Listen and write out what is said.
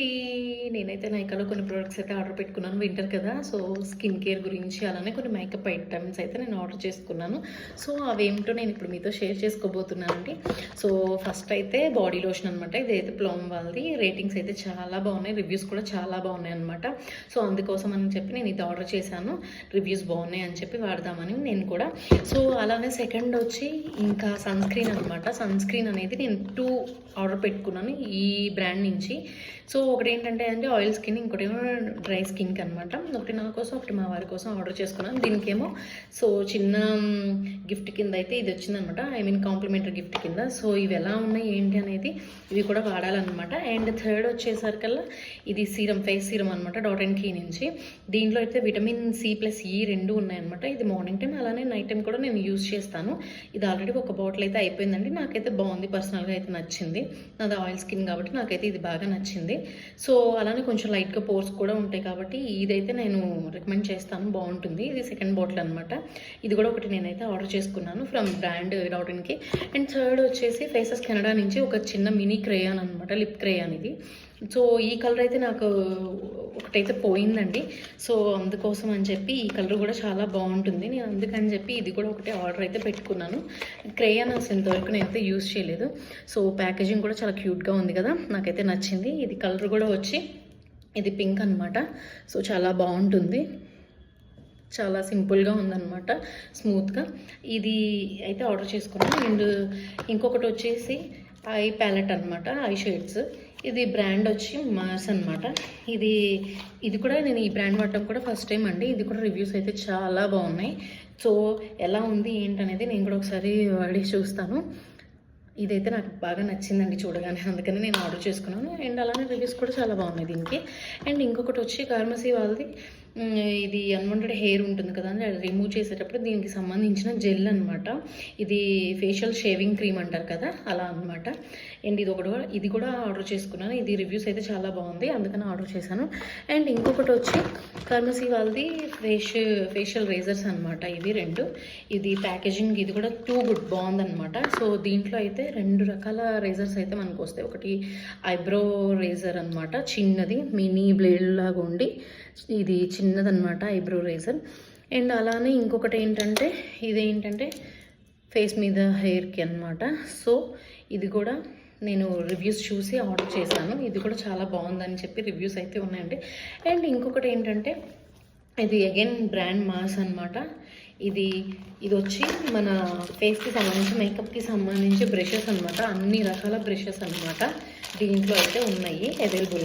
ఏంటి నేనైతే నైకాలో కొన్ని ప్రొడక్ట్స్ అయితే ఆర్డర్ పెట్టుకున్నాను. వింటర్ కదా! సో, స్కిన్ కేర్ గురించి అలానే కొన్ని మేకప్ ఐటమ్స్ అయితే నేను ఆర్డర్ చేసుకున్నాను. సో, అవేమిటో నేను ఇప్పుడు మీతో షేర్ చేసుకోబోతున్నానండి. సో, ఫస్ట్ అయితే బాడీ లోషన్ అనమాట. ఇదైతే ప్లమ్ వాళ్ళది. రేటింగ్స్ అయితే చాలా బాగున్నాయి. రివ్యూస్ కూడా చాలా బాగున్నాయి అనమాట. సో, అందుకోసం అని చెప్పి నేను ఇది ఆర్డర్ చేశాను. రివ్యూస్ బాగున్నాయి అని చెప్పి వాడదామని నేను కూడా. సో, అలానే సెకండ్ వచ్చి ఇంకా సన్ స్క్రీన్ అనమాట. సన్ స్క్రీన్ అనేది నేను 2 ఆర్డర్ పెట్టుకున్నాను ఈ బ్రాండ్ నుంచి. సో, ఒకటేంటంటే ఆయిల్ స్కిన్, ఇంకోటేమో డ్రై స్కిన్కి అనమాట. ఒకటి నా కోసం, ఒకటి మా వారి కోసం ఆర్డర్ చేసుకున్నాను. దీనికేమో సో చిన్న గిఫ్ట్ కింద అయితే ఇది వచ్చిందనమాట. కాంప్లిమెంటరీ గిఫ్ట్ కింద. సో, ఇవి ఎలా ఉన్నాయి ఏంటి అనేది ఇవి కూడా వాడాలన్నమాట. అండ్ థర్డ్ వచ్చేసరికల్లా ఇది సీరం, ఫేస్ సీరం అనమాట, డాట్ అండ్ కీ నుంచి. దీంట్లో అయితే విటమిన్ C+E 2 ఉన్నాయన్నమాట. ఇది మార్నింగ్ టైం అలానే నైట్ టైం కూడా నేను యూజ్ చేస్తాను. ఇది ఆల్రెడీ ఒక బాటిల్ అయితే అయిపోయిందండి. నాకైతే బాగుంది, పర్సనల్గా అయితే నచ్చింది. నాది ఆయిల్ స్కిన్ కాబట్టి నాకైతే ఇది బాగా నచ్చింది. సో, అలానే కొంచెం లైట్గా పోర్స్ కూడా ఉంటాయి కాబట్టి ఇదైతే నేను రికమెండ్ చేస్తాను, బాగుంటుంది. ఇది సెకండ్ బాటిల్ అనమాట. ఇది కూడా ఒకటి నేనైతే ఆర్డర్ చేసుకున్నాను ఫ్రమ్ బ్రాండ్ డాట్ అండ్కి. అండ్ థర్డ్ వచ్చేసి ఫేసెస్ కెనడా నుంచి ఒక చిన్న మినీ క్రేయాన్ అనమాట, లిప్ క్రేయాన్ ఇది. సో, ఈ కలర్ అయితే నాకు ఒకటైతే పోయిందండి. సో, అందుకోసం అని చెప్పి ఈ కలర్ కూడా చాలా బాగుంటుంది. నేను అందుకని చెప్పి ఇది కూడా ఒకటి ఆర్డర్ అయితే పెట్టుకున్నాను. క్రేయాన్ అసలు ఇంతవరకు నేనైతే యూజ్ చేయలేదు. సో, ప్యాకేజింగ్ కూడా చాలా క్యూట్గా ఉంది కదా, నాకైతే నచ్చింది. ఇది కలర్ కూడా వచ్చి ఇది పింక్ అనమాట. సో, చాలా బాగుంటుంది, చాలా సింపుల్గా ఉందన్నమాట, స్మూత్గా. ఇది అయితే ఆర్డర్ చేసుకున్నాను. అండ్ ఇంకొకటి వచ్చేసి ఐ ప్యాలెట్ అనమాట, ఐ షేడ్స్. ఇది బ్రాండ్ వచ్చి మార్స్ అనమాట. ఇది కూడా నేను ఈ బ్రాండ్ వాడటం కూడా ఫస్ట్ టైం అండి. ఇది కూడా రివ్యూస్ అయితే చాలా బాగున్నాయి. సో, ఎలా ఉంది ఏంటనేది నేను కూడా ఒకసారి వాడి చూస్తాను. ఇదైతే నాకు బాగా నచ్చిందండి చూడగానే, అందుకని నేను ఆర్డర్ చేసుకున్నాను. అండ్ అలానే రివ్యూస్ కూడా చాలా బాగున్నాయి దీనికి. అండ్ ఇంకొకటి వచ్చి ఫార్మసీ వాళ్ళది. ఇది అన్వాంటెడ్ హెయిర్ ఉంటుంది కదా, అది రిమూవ్ చేసేటప్పుడు దీనికి సంబంధించిన జెల్ అనమాట. ఇది ఫేషియల్ షేవింగ్ క్రీమ్ అంటారు కదా, అలా అనమాట. అండ్ ఇది కూడా ఆర్డర్ చేసుకున్నాను. ఇది రివ్యూస్ అయితే చాలా బాగుంది, అందుకని ఆర్డర్ చేశాను. అండ్ ఇంకొకటి వచ్చి ఫార్మసీ వాళ్ళది ఫేషియల్ రేజర్స్ అనమాట. ఇవి 2. ఇది ప్యాకేజింగ్ ఇది కూడా టూ గుడ్, బాగుందనమాట. సో, దీంట్లో అయితే 2 రకాల రేజర్స్ అయితే మనకు వస్తాయి. ఒకటి ఐబ్రో రేజర్ అనమాట, చిన్నది మినీ బ్లేడ్ లాగా ఉండి, ఇది చిన్నదనమాట ఐబ్రో రేజర్. అండ్ అలానే ఇంకొకటి ఇదేంటంటే ఫేస్ మీద హెయిర్కి అనమాట. సో, ఇది కూడా నేను రివ్యూస్ చూసి ఆర్డర్ చేశాను. ఇది కూడా చాలా బాగుందని చెప్పి రివ్యూస్ అయితే ఉన్నాయండి. అండ్ ఇంకొకటి ఏంటంటే ఇది అగైన్ బ్రాండ్ మాస్ అనమాట. ఇది వచ్చి మన ఫేస్కి సంబంధించి, మేకప్కి సంబంధించి బ్రషెస్ అనమాట. అన్ని రకాల బ్రషెస్ అనమాట దీంట్లో అయితే ఉన్నాయి అవైలబుల్.